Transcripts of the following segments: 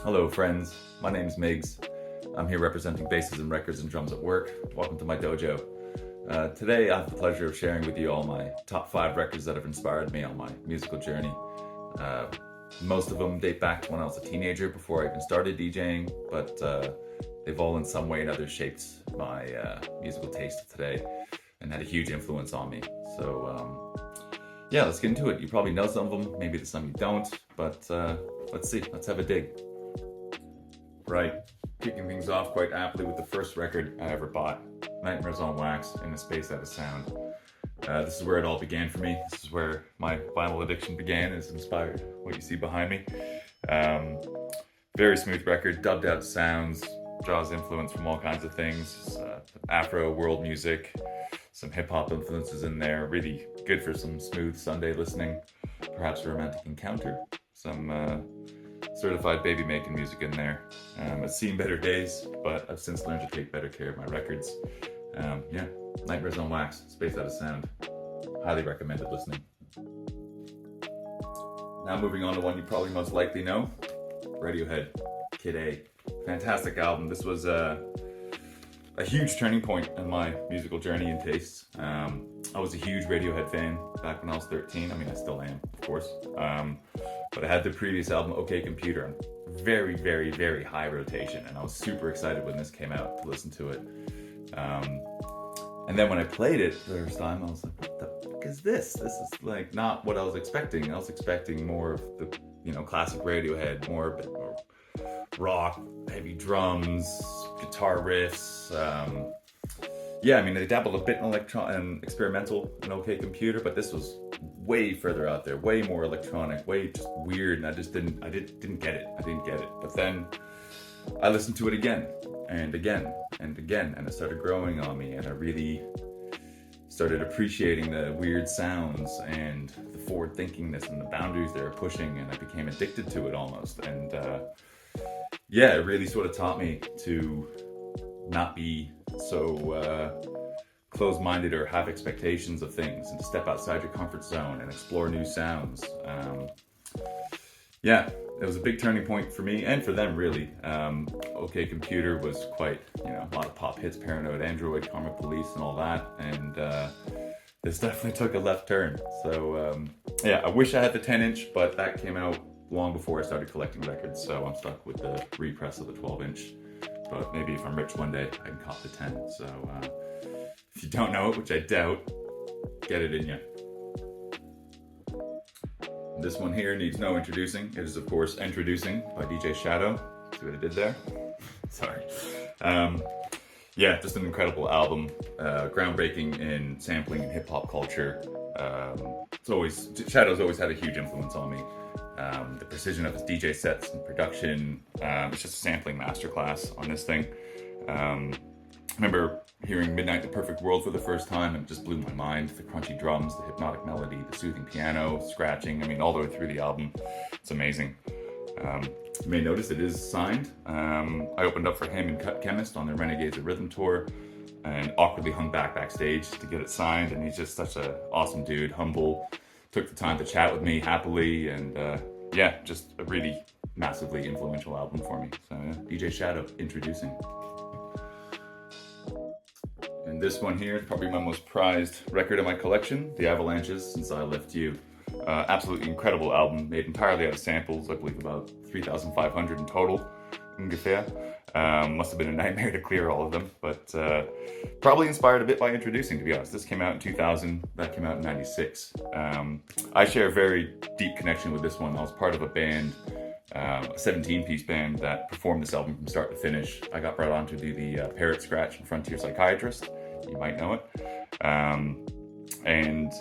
Hello friends, my name is Migz. I'm here representing basses and records and drums at work. Welcome to my dojo. Today I have the pleasure of sharing with you all my top 5 records that have inspired me on my musical journey. Most of them date back to when I was a teenager before I even started DJing, but they've all in some way or another shaped my musical taste today and had a huge influence on me. So yeah, let's get into it. You probably know some of them, maybe there's some you don't, but let's see, let's have a dig. Right, kicking things off quite aptly with the first record I ever bought, Nightmares on Wax in a Space Out of Sound. This is where it all began for me. This is where my vinyl addiction began, is inspired what you see behind me. Very smooth record, dubbed out sounds, draws influence from all kinds of things. Afro, world music, some hip hop influences in there. Really good for some smooth Sunday listening, perhaps a romantic encounter. Some certified baby making music in there. It's seen better days, but I've since learned to take better care of my records. Yeah, Nightmares on Wax, Space Out of Sound. Highly recommended listening. Now moving on to one you probably most likely know, Radiohead, Kid A. Fantastic album. This was a huge turning point in my musical journey and tastes. I was a huge Radiohead fan back when I was 13. I mean, I still am, of course. But I had the previous album, OK Computer, on very, very, very high rotation, and I was super excited when this came out to listen to it. And then when I played it the first time, I was like, what the fuck is this? This is like not what I was expecting. I was expecting more of the, classic Radiohead, more rock, heavy drums, guitar riffs. Yeah, I mean, they dabbled a bit in experimental in OK Computer, but this was way further out there, way more electronic, way just weird, and I didn't get it. But then I listened to it again and again and again, and it started growing on me, and I really started appreciating the weird sounds and the forward thinkingness and the boundaries they were pushing, and I became addicted to it almost. And yeah, it really sort of taught me to not be so closed-minded or have expectations of things, and to step outside your comfort zone and explore new sounds. Yeah, it was a big turning point for me and for them, really. OK Computer was quite, a lot of pop hits, Paranoid Android, Karma Police, and all that, and this definitely took a left turn. So yeah, I wish I had the 10-inch, but that came out long before I started collecting records, so I'm stuck with the repress of the 12-inch. But maybe if I'm rich one day, I can cop the 10. So if you don't know it, which I doubt, get it in you. This one here needs no introducing. It is, of course, Introducing by DJ Shadow. See what I did there? Sorry. Yeah, just an incredible album. Groundbreaking in sampling and hip-hop culture. Shadow's always had a huge influence on me. The precision of his DJ sets and production, it's just a sampling masterclass on this thing. I remember hearing Midnight the Perfect World for the first time, and it just blew my mind. The crunchy drums, the hypnotic melody, the soothing piano, scratching, I mean, all the way through the album. It's amazing. You may notice it is signed. I opened up for him and Cut Chemist on their Renegades of Rhythm tour, and awkwardly hung backstage to get it signed, and he's just such an awesome dude, humble, took the time to chat with me happily, and yeah, just a really massively influential album for me. So yeah, DJ Shadow, Introducing. And this one here is probably my most prized record in my collection, The Avalanches, Since I Left You. Absolutely incredible album, made entirely out of samples, I believe about 3,500 in total, ungefähr. Must have been a nightmare to clear all of them, but probably inspired a bit by Introducing, to be honest. This came out in 2000, that came out in 96. I share a very deep connection with this one. I was part of a band, a 17-piece band that performed this album from start to finish. I got brought on to do the Parrot Scratch and Frontier Psychiatrist, you might know it. And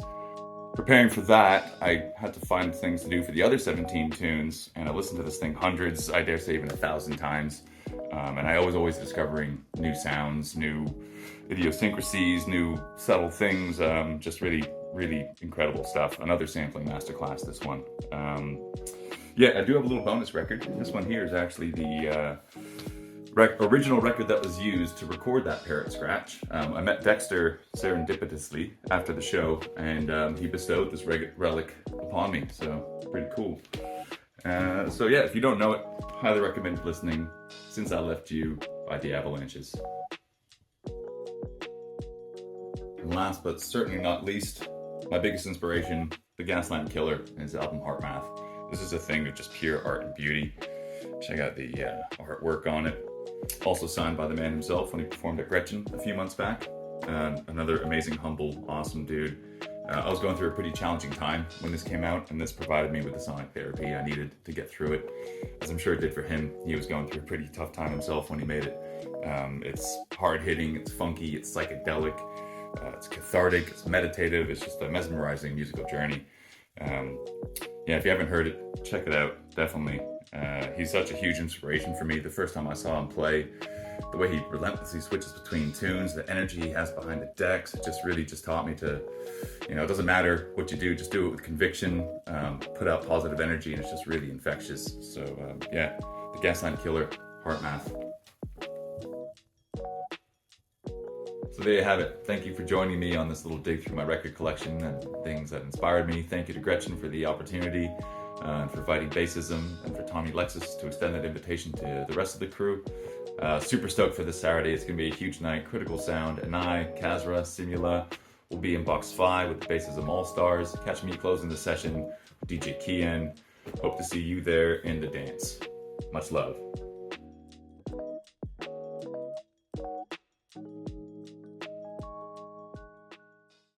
preparing for that, I had to find things to do for the other 17 tunes, and I listened to this thing hundreds, I dare say even 1,000 times. And I was always discovering new sounds, new idiosyncrasies, new subtle things, just really, really incredible stuff. Another sampling masterclass, this one. Yeah, I do have a little bonus record. This one here is actually the original record that was used to record that Parrot Scratch. I met Dexter serendipitously after the show, and he bestowed this relic upon me, so pretty cool. So yeah, if you don't know it, highly recommend listening Since I Left You by the Avalanches. And last but certainly not least, my biggest inspiration, the Gaslamp Killer and his album Heart Math. This is a thing of just pure art and beauty. Check out the artwork on it. Also signed by the man himself when he performed at Gretchen a few months back. Another amazing, humble, awesome dude. I was going through a pretty challenging time when this came out, and this provided me with the sonic therapy I needed to get through it, as I'm sure it did for him. He was going through a pretty tough time himself when he made it. It's hard-hitting, it's funky, it's psychedelic, it's cathartic, it's meditative, it's just a mesmerizing musical journey. Yeah, if you haven't heard it, check it out, definitely. He's such a huge inspiration for me. The first time I saw him play, the way he relentlessly switches between tunes, the energy he has behind the decks, it just really just taught me to, it doesn't matter what you do, just do it with conviction, put out positive energy, and it's just really infectious. So yeah, the Gaslamp Killer, Heart Math. So there you have it. Thank you for joining me on this little dig through my record collection and things that inspired me. Thank you to Gretchen for the opportunity, and for fighting bassism, and for Tommy Lexus to extend that invitation to the rest of the crew. Super stoked for this Saturday. It's going to be a huge night. Critical Sound, Anai, Kazra, Simula will be in box 5 with the Bassism All-Stars. Catch me closing the session with DJ Kian. Hope to see you there in the dance. Much love.